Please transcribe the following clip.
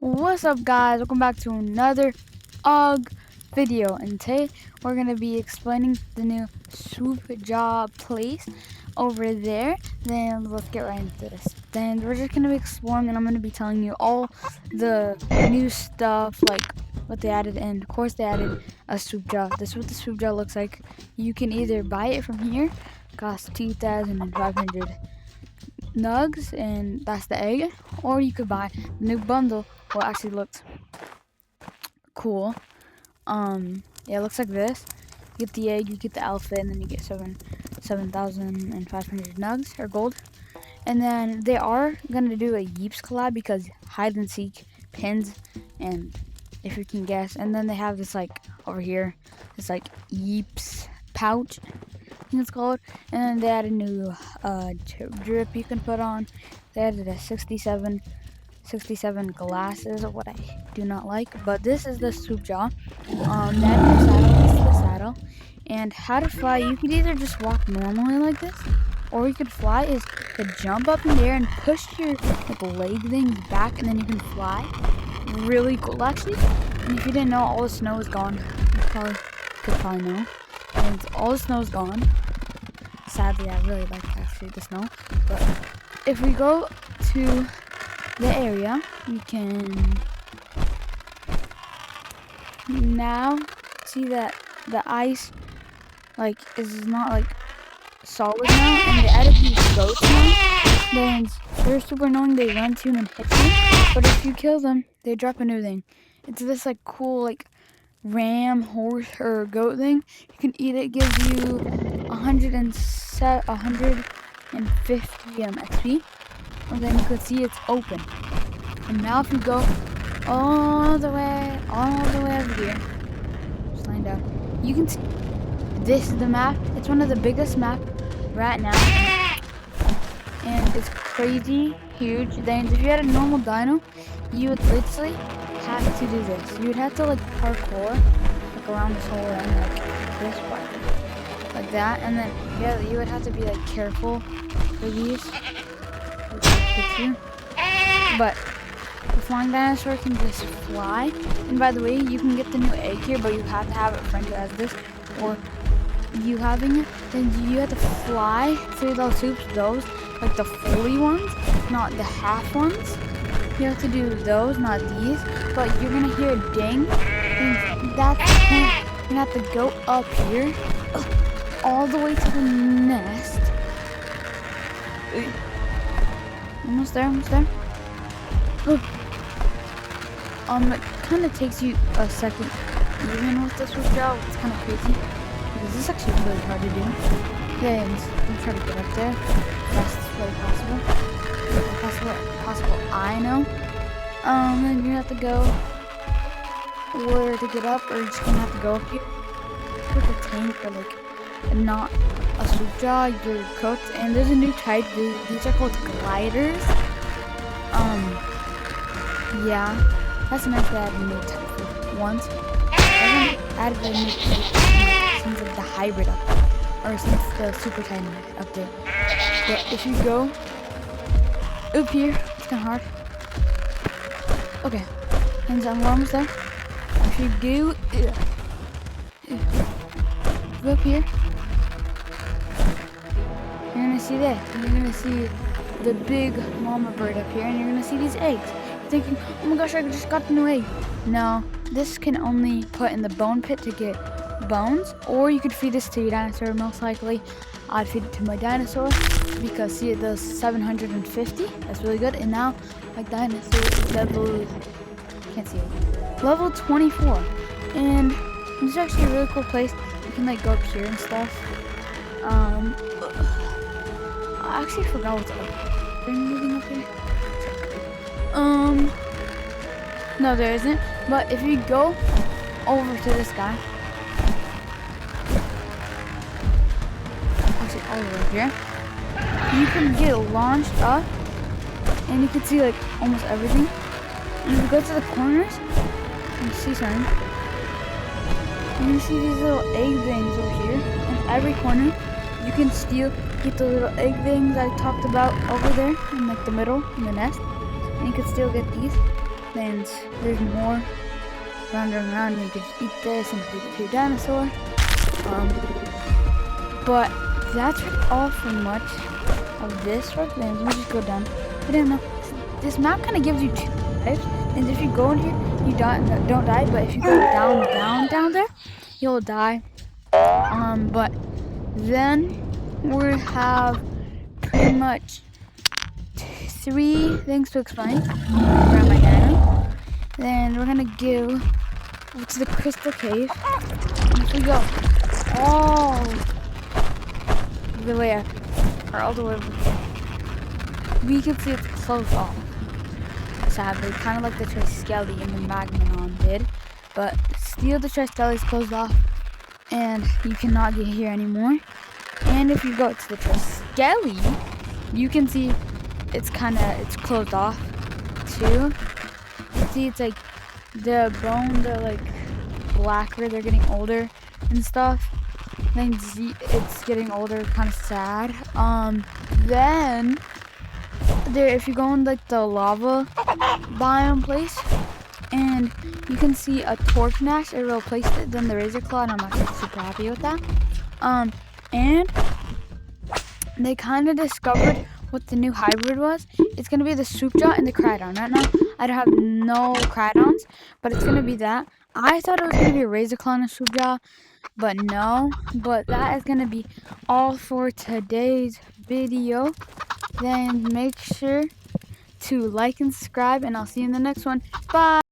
What's up, guys? Welcome back to another UG video, and today we're gonna be explaining the new swoop job place over there. Then let's get right into this. Then we're just gonna be exploring, and I'm gonna be telling you all the new stuff, like what they added, and of course they added a swoop job. This is what the swoop job looks like. You can either buy it from here, costs 2,500 nugs, and that's the egg, or you could buy the new bundle. Well, actually looks cool. Yeah, it looks like this. You get the egg, you get the outfit, and then you get 7,500 nugs or gold. And then they are gonna do a Yeeps collab because hide and seek pins, and if you can guess. And then they have this like over here, this like Yeeps pouch, I think it's called. And then they added a new drip you can put on. They added a 67 glasses, what I do not like, but this is the swoop jaw. That new saddle, this is the saddle. And how to fly, you could either just walk normally like this, or you could fly is to jump up in the air and push your like leg things back, and then you can fly. Really cool, actually. And if you didn't know, all the snow is gone. You could probably know. And all the snow is gone. Sadly, I really like actually the snow. But if we go to the area, you can now see that the ice like is not like solid now, and they added these goats now. Then they're super annoying, they run to you and hit you, but if you kill them, they drop a new thing. It's this like cool like ram, horse, or goat thing. You can eat it, gives you 150 XP. And then you could see it's open. And now if you go all the way over here, just line down, you can see this is the map. It's one of the biggest maps right now, and it's crazy huge. Then if you had a normal dino, you would literally have to do this. You would have to like parkour like around this whole end, like this part, like that, and then yeah, you would have to be like careful for these. But the flying dinosaur can just fly. And by the way, you can get the new egg here, but you have to have it friendly as this, or you having it, then you have to fly through those hoops, those like the fully ones, not the half ones. You have to do those, not these. But you're gonna hear a ding, and that's you're gonna have to go up here all the way to the nest. Almost there. Oh. It kind of takes you a second even with this swoop job. It's kind of crazy because this is actually really hard to do. Okay, I'm try to get up there fastest way possible. I know. Then you have to go where to get up, or you're just gonna have to go up here with a tank, or like not a swoop jaw, you're cooked. And there's a new type. These are called gliders. Yeah, that's nice to add a new type for once. I haven't added a new type since the hybrid update, or since the super tiny update. But if you go up here, it's kind of hard. Okay, and we're almost there. If you go up here, you're gonna see that. You're gonna see the big mama bird up here, and you're gonna see these eggs. You're thinking, oh my gosh, I just got the new egg. No, this can only put in the bone pit to get bones, or you could feed this to your dinosaur. Most likely, I'd feed it to my dinosaur because see, it does 750. That's really good. And now my dinosaur is level, can't see it, level 24. And this is actually a really cool place. You can like go up here and stuff. I actually forgot what's up. Are you moving up here? No, there isn't. But if you go over to this guy, actually all over here, you can get launched up, and you can see like almost everything. And if you go to the corners, you see something. And you see these little egg things over here. In every corner, you can still get the little egg things I talked about over there in like the middle in the nest, and you can still get these. And there's more around. You can just eat this and feed it to your dinosaur. But that's all for much of this work. Then let me just go down. I don't know. This map kind of gives you 2 lives, and if you go in here, you don't die. But if you go down there, you'll die. But then we have pretty much 3 things to explain around my dino. Then we're gonna go to the crystal cave. If we go all the way up, or all the way over here, we can see it's closed off. Sadly, kind of like the Triskele and the Magmanon did, but still the Triskele is closed off, and you cannot get here anymore. And if you go to the Triskele, you can see it's closed off too. See, it's like the bones are like blacker, they're getting older and stuff. Then it's getting older, kind of sad. Then there, if you go in like the lava biome place, and you can see a Torgnast, it replaced it, then the Razor Claw, and I'm not super happy with that. And they kind of discovered what the new hybrid was. It's gonna be the Swoopjaw and the Crydon. Right now, I don't have no Crydons, but it's gonna be that. I thought it was gonna be a Razor Claw and a Swoopjaw, but no. But that is gonna be all for today's video. Then make sure to like and subscribe, and I'll see you in the next one. Bye.